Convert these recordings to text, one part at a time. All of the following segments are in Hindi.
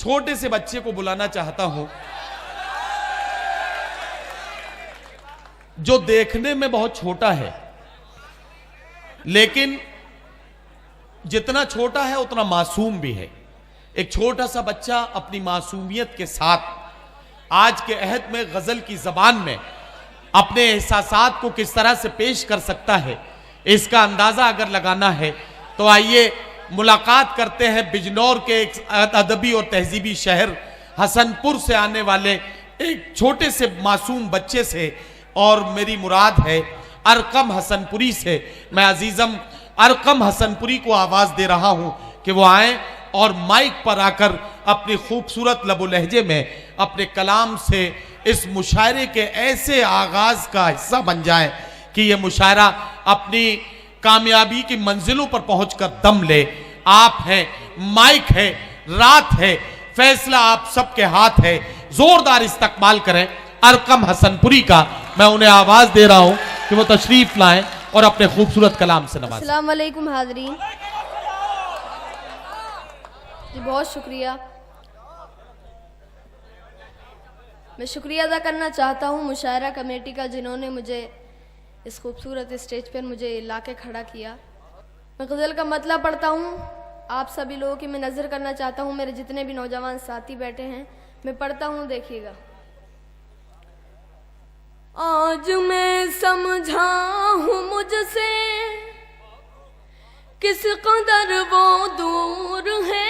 छोटे से बच्चे को बुलाना चाहता हूं जो देखने में बहुत छोटा है, लेकिन जितना छोटा है उतना मासूम भी है। एक छोटा सा बच्चा अपनी मासूमियत के साथ आज के अहद में गजल की जबान में अपने एहसासात को किस तरह से पेश कर सकता है, इसका अंदाजा अगर लगाना है तो आइए मुलाकात करते हैं बिजनौर के एक अदबी और तहजीबी शहर हसनपुर से आने वाले एक छोटे से मासूम बच्चे से, और मेरी मुराद है अरकम हसनपुरी से। मैं अजीजम अरकम हसनपुरी को आवाज दे रहा हूं कि वो आए और माइक पर आकर अपनी खूबसूरत लबो लहजे में अपने कलाम से इस मुशायरे के ऐसे आगाज का हिस्सा बन जाए कि ये मुशायरा अपनी कामयाबी की मंजिलों पर पहुंचकर दम ले। आप हैं, माइक है, रात है, फैसला आप सबके हाथ है। जोरदार इस्तकबाल करें अरकम हसनपुरी का। मैं उन्हें आवाज दे रहा हूं कि वो तशरीफ लाएं और अपने खूबसूरत कलाम से नवाजें। अस्सलाम वालेकुम हाज़रीन जी, बहुत शुक्रिया। मैं शुक्रिया अदा करना चाहता हूँ मुशायरा कमेटी का, जिन्होंने मुझे इस खूबसूरत स्टेज पर मुझे लाके खड़ा किया। मैं गज़ल का मतलब पढ़ता हूँ, आप सभी लोगों की मैं नज़र करना चाहता हूँ, मेरे जितने भी नौजवान साथी बैठे हैं। मैं पढ़ता हूँ, देखिएगा। आज मैं समझा हूँ मुझसे किस कदर वो दूर है,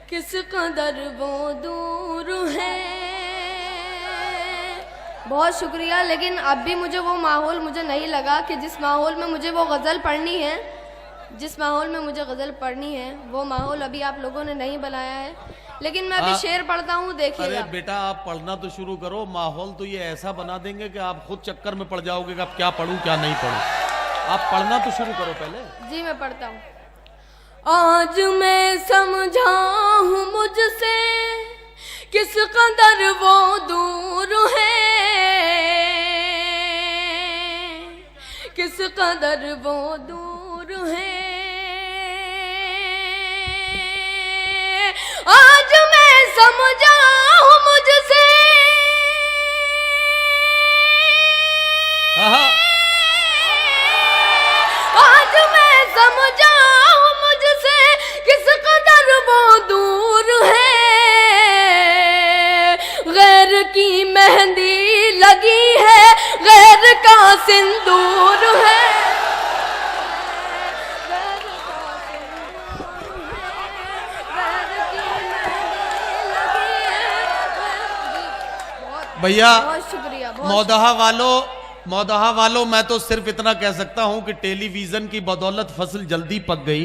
किस कदर वो दूर है। बहुत शुक्रिया। लेकिन अब भी मुझे वो माहौल मुझे नहीं लगा कि जिस माहौल में मुझे वो गज़ल पढ़नी है, जिस माहौल में मुझे गज़ल पढ़नी है, वो माहौल अभी आप लोगों ने नहीं बनाया है। लेकिन मैं अभी शेर पढ़ता हूँ, देखिएगा। अरे बेटा, आप पढ़ना तो शुरू करो। माहौल तो ये ऐसा बना देंगे कि आप खुद चक्कर में पड़ जाओगे कि अब क्या पढ़ूं क्या नहीं पढ़ूं। आप पढ़ना तो शुरू करो पहले। जी मैं पढ़ता हूँ। आज मैं समझा हूँ मुझसे किस कदर वो दूर है, किस कदर वो दूर है। आज मैं समझा हूँ मुझसे आज मैं समझा हूँ मुझसे किस कदर वो दूर है। गैर की मेहंदी लगी है, गैर का सिंदूर है। भैया बहुत शुक्रिया। मौदहा वालों, मैं तो सिर्फ इतना कह सकता हूं कि टेलीविजन की बदौलत फसल जल्दी पक गई।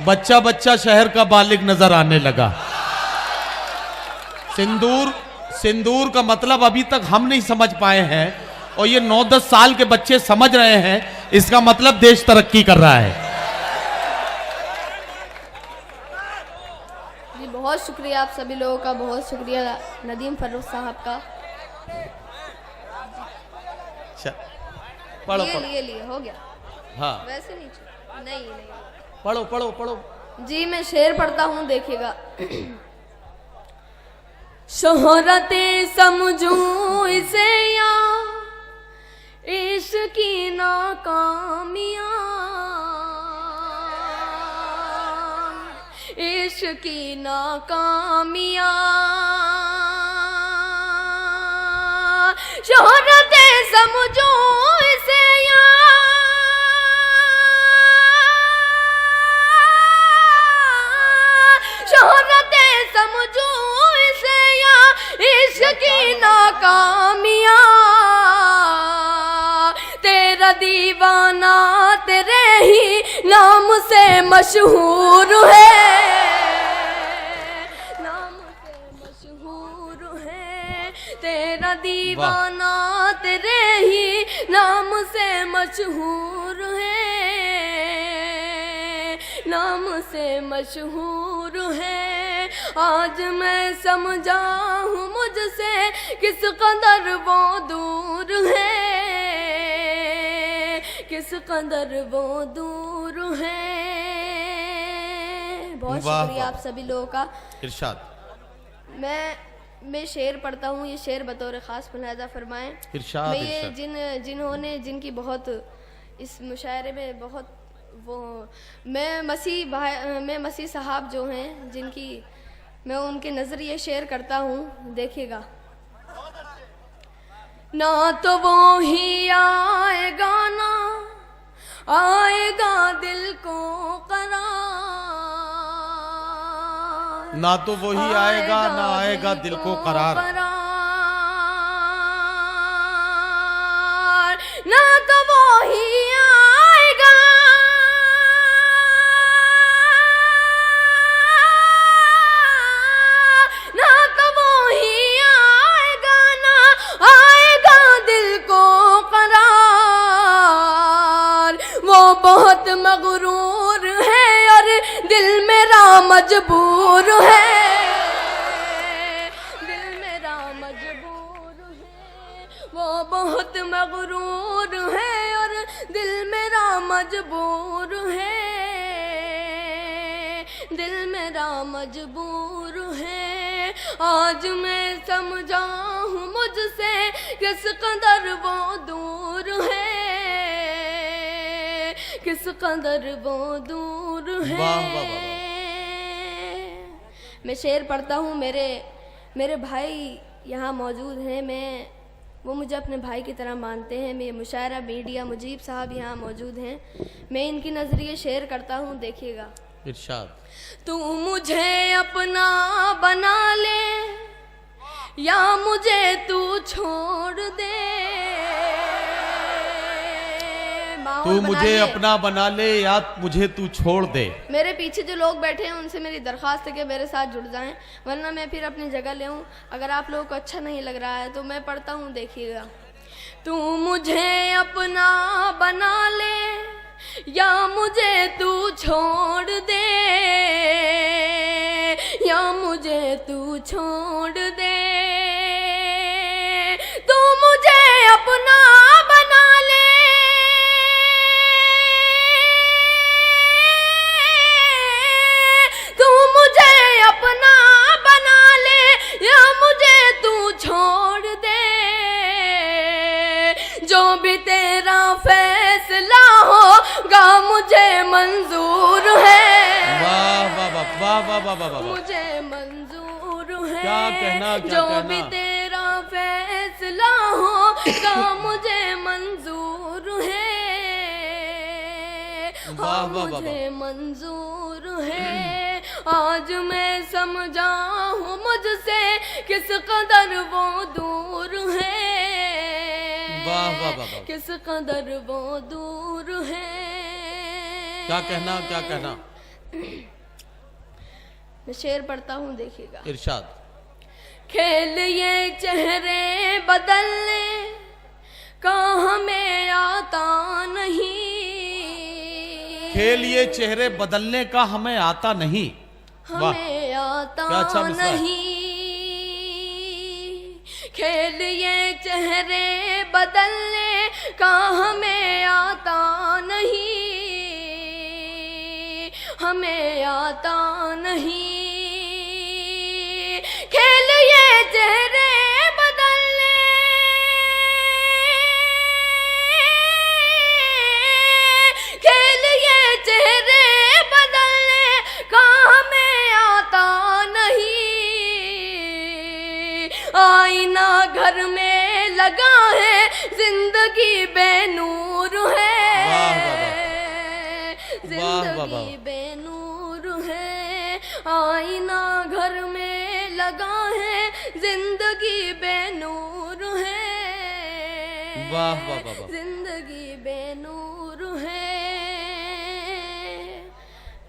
बच्चा बच्चा शहर का बालिग नजर आने लगा। सिंदूर का मतलब अभी तक हम नहीं समझ पाए हैं, और ये 9-10 साल के बच्चे समझ रहे हैं। इसका मतलब देश तरक्की कर रहा है। जी बहुत शुक्रिया आप सभी लोगों का, बहुत शुक्रिया नदीम फरूख साहब का। पढ़ो लिए हो गया। हाँ वैसे नहीं पढ़ो। जी मैं शेर पढ़ता हूँ, देखिएगा। शोहरते समझूं इसे या इश्क की नाकामियां, इश्क की नाकामियां। शोहरते समझूं इसे या शोहरते समझूं इसे या इश्क की नाकामियां। तेरा दीवाना तेरे ही नाम से मशहूर है, नाम से मशहूर है। तेरा दीवाना तेरे ही नाम से मशहूर है, नाम से मशहूर है। आज मैं समझा हूँ मुझसे किस कदर वो दूर है, किस कदर वो दूर है। बहुत वाह, शुक्रिया वाह। आप सभी लोगों का। इरशाद मैं शेर पढ़ता हूँ, ये शेर बतौर ख़ास मुलाहिज़ा फरमाएं। इरशाद मैं ये इरशाद। जिनकी बहुत इस मुशायरे में बहुत वो मैं मसीह साहब जो हैं जिनकी मैं उनके नज़रिए शेयर करता हूँ, देखिएगा। ना तो वो ही आएगा ना आएगा दिल को करार, ना तो वही आएगा ना आएगा दिल को करार, ना तो वो ही आएगा ना तो वो ही आएगा ना आएगा दिल को करार। वो बहुत मगरूर है और दिल मेरा मजबूर है, दिल मेरा मजबूर है। वो बहुत मगरूर है और दिल मेरा मजबूर है, दिल मेरा मजबूर है। आज मैं समझा हूँ मुझसे किस कदर वो दूर है, किस कदर वो दूर है। वाह, वाह, वाह, वाह। मैं शेर पढ़ता हूँ, मेरे भाई यहाँ मौजूद हैं, वो मुझे अपने भाई की तरह मानते हैं। मैं मुशायरा मीडिया मुजीब साहब यहाँ मौजूद हैं, मैं इनकी नज़रिए शेयर करता हूँ, देखिएगा। इरशाद तू मुझे अपना बना ले या मुझे तू छोड़ दे, तू मुझे अपना बना ले या मुझे तू छोड़ दे। मेरे पीछे जो लोग बैठे हैं उनसे मेरी दरख्वास्त है कि मेरे साथ जुड़ जाएं, वरना मैं फिर अपनी जगह ले आऊं। अगर आप लोगों को अच्छा नहीं लग रहा है तो मैं पढ़ता हूं, देखिएगा। तू मुझे अपना बना ले या मुझे तू छोड़ दे, या मुझे तू छोड़ दे। तू मुझे अपना बना ले अपना बना ले या मुझे तू छोड़ दे। जो भी तेरा फैसला होगा मुझे मंजूर है। वाह वाह वाह वाह वाह वाह वाह वाह। मुझे मंजूर है। क्या कहना, क्या जो कहना। भी तेरा फैसला होगा मुझे मंजूर है। वाह वाह वाह मुझे वाह। मंजूर है। आज मैं समझा हूँ मुझसे किस कदर वो दूर है। वाह वाह वाह वाह। किस कदर वो दूर है। क्या कहना, क्या कहना। मैं शेर पढ़ता हूँ, देखिएगा। इरशाद खेल ये चेहरे बदलने का हमें आता नहीं, खेल ये चेहरे बदलने का हमें आता नहीं। हमें आता क्या अच्छा मिसरा है। नहीं। खेल ये चेहरे बदलने का हमें आता नहीं, हमें आता नहीं। खेल ये चेहरे बदलने खेल ये चेहरे बदलने का हमें आता नहीं। आईना घर में लगा है जिंदगी बेनूर है। वाह वाह वाह। वाह वाह वाह। जिंदगी बेनूर है। आईना घर में लगा है जिंदगी बेनूर है। वाह वाह वाह वाह। जिंदगी बेनूर है।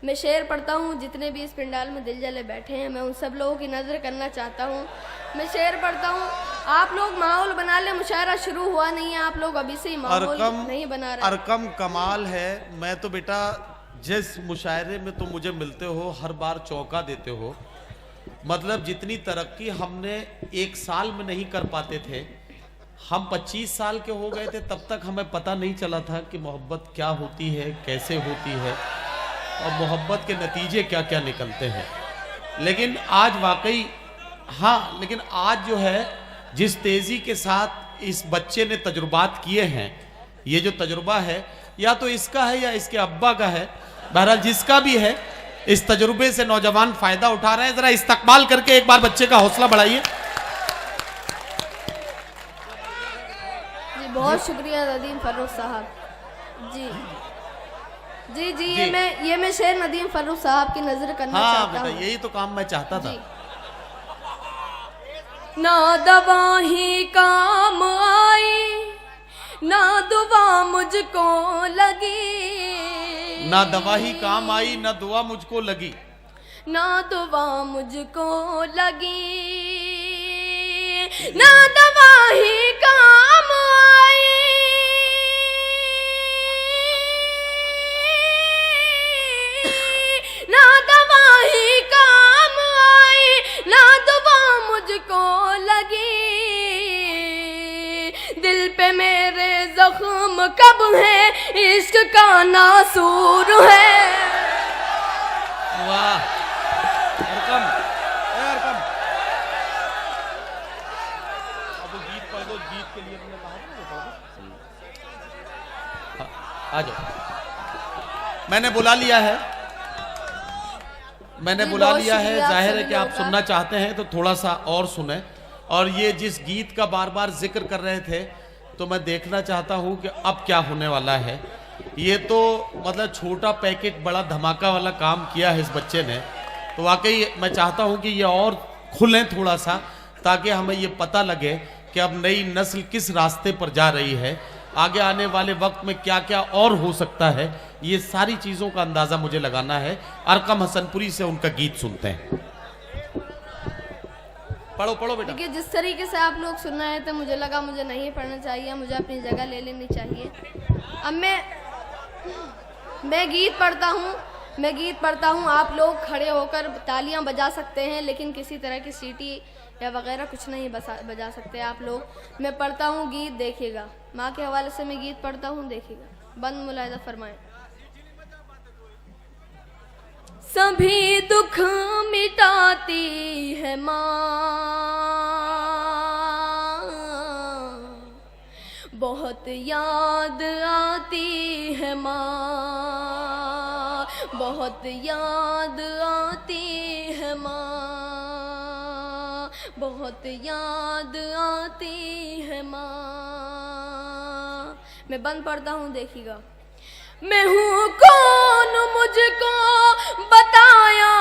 मैं शेर पढ़ता हूँ, जितने भी इस पंडाल में दिल जले बैठे हैं मैं उन सब लोगों की नजर करना चाहता हूँ। मैं शेर पढ़ता हूँ, आप लोग माहौल बना ले, मुशायरा शुरू हुआ नहीं है, आप लोग अभी से ही माहौल नहीं बना रहे। अरकम कमाल है। मैं तो बेटा जिस मुशायरे में तुम मुझे मिलते हो हर बार चौंका देते हो। मतलब जितनी तरक्की हमने एक साल में नहीं कर पाते थे, हम 25 साल के हो गए थे तब तक हमें पता नहीं चला था कि मोहब्बत क्या होती है, कैसे होती है और मोहब्बत के नतीजे क्या क्या निकलते हैं। लेकिन आज वाकई हाँ, लेकिन आज जो है जिस तेज़ी के साथ इस बच्चे ने तजुर्बात किए हैं, ये जो तजुर्बा है या तो इसका है या इसके अब्बा का है, बहरहाल जिसका भी है, इस तजुर्बे से नौजवान फायदा उठा रहे हैं। जरा इस्तकबाल करके एक बार बच्चे का हौसला बढ़ाइए। जी बहुत शुक्रिया नदीम फर्रुख साहब। जी जी जी, ये मैं शेर नदीम फर्रुख साहब की नजर करना चाहता हूँ। यही तो काम मैं चाहता था। ना दवा ही काम आई, ना दुआ मुझको लगी, ना दवा ही काम आई, ना दुआ मुझको लगी, ना दुआ मुझको लगी, ना दवा ही काम आई, ना दवा ही काम आई, ना दुआ मुझको लगी, दिल पे मेरे जख्म कब है, इश्क का नासूर है। वाह अरकम, अरकम अब गीत पढ़ दो, गीत के लिए हमने कहा था वो पढ़ दो। आ जाओ, मैंने बुला लिया है, मैंने बुला लिया है। जाहिर है कि आप सुनना चाहते हैं तो थोड़ा सा और सुने। और ये जिस गीत का बार बार जिक्र कर रहे थे तो मैं देखना चाहता हूं कि अब क्या होने वाला है। ये तो मतलब छोटा पैकेट बड़ा धमाका वाला काम किया है इस बच्चे ने, तो वाकई मैं चाहता हूं कि ये और खुलें थोड़ा सा, ताकि हमें ये पता लगे कि अब नई नस्ल किस रास्ते पर जा रही है, आगे आने वाले वक्त में क्या क्या और हो सकता है। ये सारी चीज़ों का अंदाज़ा मुझे लगाना है। अरकम हसनपुरी से उनका गीत सुनते हैं। पढ़ो पढ़ो बेटा। देखिए जिस तरीके से आप लोग सुन रहे थे मुझे लगा मुझे नहीं पढ़ना चाहिए, मुझे अपनी जगह ले लेनी चाहिए। अब मैं गीत पढ़ता हूँ, आप लोग खड़े होकर तालियां बजा सकते हैं, लेकिन किसी तरह की सीटी या वगैरह कुछ नहीं बजा सकते आप लोग। मैं पढ़ता हूँ गीत, देखिएगा। माँ के हवाले से मैं गीत पढ़ता हूँ, देखिएगा। बंद मुलाहिजा फरमाएं। सभी दुख मिटाती है माँ, बहुत याद आती है माँ, बहुत याद आती है माँ, बहुत याद आती है माँ। मैं बंद पढ़ता हूँ, देखिएगा। मैं हूँ कौन मुझको बताया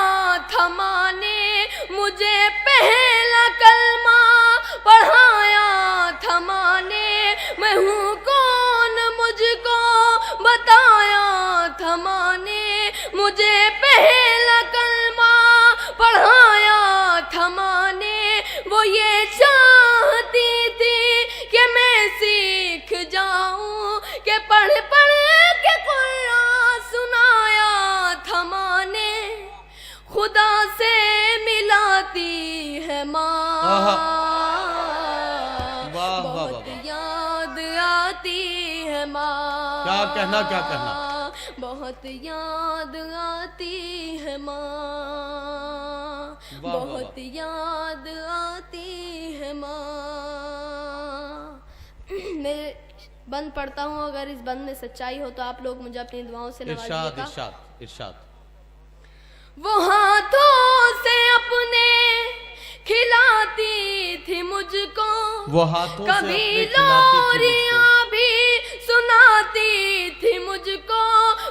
था माँ ने, मुझे पहला कलमा पढ़ाया था माँ ने। मैं हूँ कौन मुझको बताया था माँ ने, मुझे पहला कलमा पढ़ाया था माँ ने। वो ये चाहती थी कि मैं सीख जाऊँ, कि पढ़ पढ़ के कुरान सुनाया था माँ ने। खुदा से मिलाती है माँ, बहुत याद आती है माँ। क्या कहना, क्या कहना। बहुत याद आती है माँ, बहुत याद आती है माँ। मैं बंद पढ़ता हूँ, अगर इस बंद में सच्चाई हो तो आप लोग मुझे अपनी दुआओं से नवाजिएगा। इरशाद इरशाद इरशाद। वो हाथों से अपने खिलाती थी मुझको, वो हाथों से कभी अपने लोरियां भी सुनाती थी मुझको।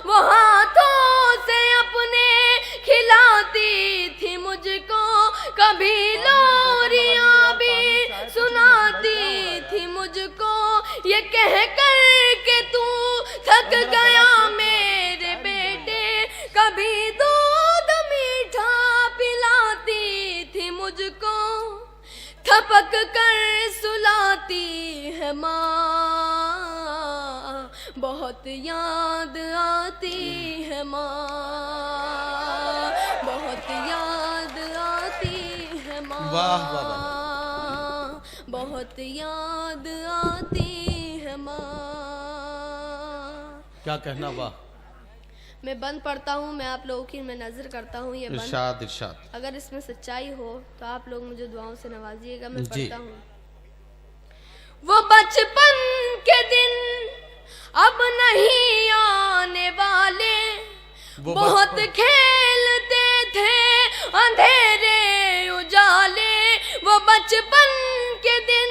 वो हाथों से अपने खिलाती थी मुझको, कभी लोरियां भी सुनाती थी मुझको। ये कह कर के तू थक गया मेरे बेटे, कभी दूध मीठा पिलाती थी मुझको। थपक कर सुलाती है माँ, बहुत याद आती है माँ, बहुत याद आती है माँ। वाह वाह वाह। बहुत याद आती है माँ। क्या कहना? वाह। मैं बंद पढ़ता हूँ, मैं आप लोगों की मैं नजर करता हूँ ये बंद। इरशाद इरशाद। अगर इसमें सच्चाई हो तो आप लोग मुझे दुआओं से नवाजिएगा। मैं जी। पढ़ता हूँ। वो बचपन के दिन अब नहीं आने वाले, वो बहुत बचपन- खेलते थे अंधेरे उजाले। वो बचपन के दिन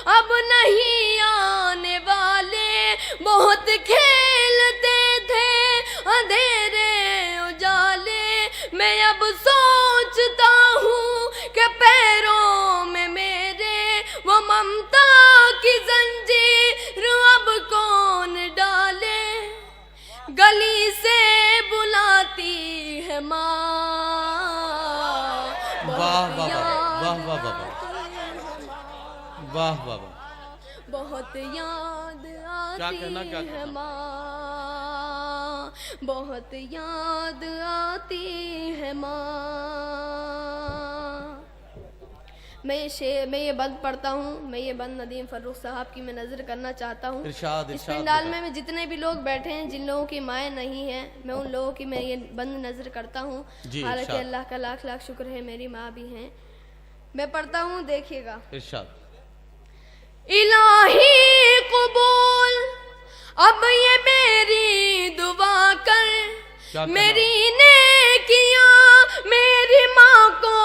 अब नहीं आने वाले, बहुत खेलते थे अंधेरे उजाले। मैं अब सोचता हूँ कि पैरों में मेरे वो ममता की जंजीर अब कौन डाले। गली से बुलाती है माँ, वाह वाह वाह वाह वाह वाह वाह वाह वाह। बहुत याद क्या आती कहना, क्या है कहना? माँ, बहुत याद आती है माँ। मैं ये बंद पढ़ता हूँ, मैं ये बंद नदीम फर्रुख साहब की मैं नजर करना चाहता हूँ। इरशाद इस इरशाद पंडाल बेटा। में जितने भी लोग बैठे हैं, जिन लोगों की माएँ नहीं हैं, मैं उन लोगों की मैं ये बंद नजर करता हूँ। जी, हालांकि इरशाद। अल्लाह का लाख लाख शुक्र है मेरी माँ भी हैं। मैं पढ़ता हूँ, देखिएगा। इरशाद। इलाही कबूल अब ये मेरी दुआ कर, क्या कहना? मेरी नेकियां मेरी माँ को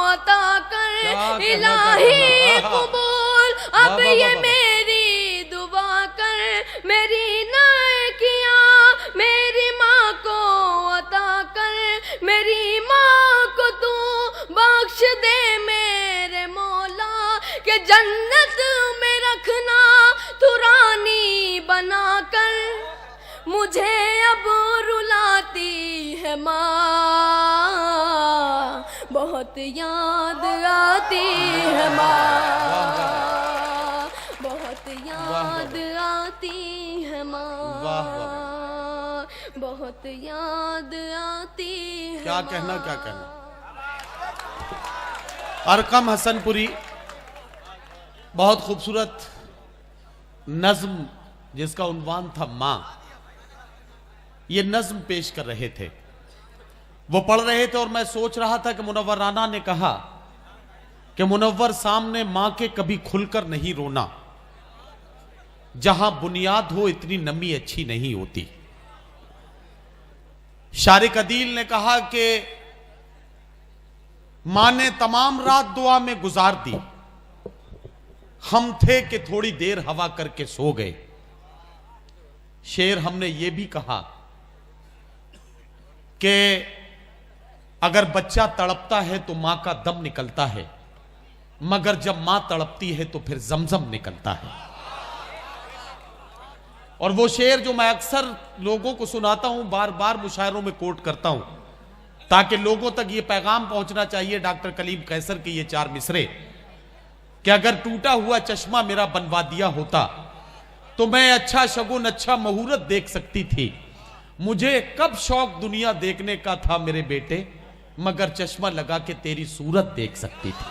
अता क्या कर। कहना, इलाही क्या कहना? कबूल वाह, अब वाह, ये वाह, वाह। मेरी दुआ कर, मेरी नेकियां मेरी माँ को अता कर। मेरी माँ को तू बख्श दे मेरे मौला, के जन्नत में रखना तू रानी बना कर। मुझे अब रुलाती है माँ, बहुत याद आती है माँ, बहुत याद आती है माँ, बहुत याद आती है। क्या कहना, क्या कहना? अरकम हसनपुरी बहुत खूबसूरत नज्म जिसका उन्वान था मां, ये नज्म पेश कर रहे थे। वो पढ़ रहे थे और मैं सोच रहा था कि मुनव्वर राना ने कहा कि मुनव्वर सामने मां के कभी खुलकर नहीं रोना, जहां बुनियाद हो इतनी नमी अच्छी नहीं होती। शारिक अदील ने कहा कि मां ने तमाम रात दुआ में गुजार दी, हम थे कि थोड़ी देर हवा करके सो गए। शेर हमने ये भी कहा कि अगर बच्चा तड़पता है तो मां का दम निकलता है, मगर जब मां तड़पती है तो फिर जमजम निकलता है। और वो शेर जो मैं अक्सर लोगों को सुनाता हूं, बार बार मुशायरों में कोट करता हूं, ताकि लोगों तक ये पैगाम पहुंचना चाहिए डॉक्टर कलीम कैसर के ये 4 मिसरे कि अगर टूटा हुआ चश्मा मेरा बनवा दिया होता तो मैं अच्छा शगुन अच्छा मुहूर्त देख सकती थी। मुझे कब शौक दुनिया देखने का था मेरे बेटे, मगर चश्मा लगा के तेरी सूरत देख सकती थी।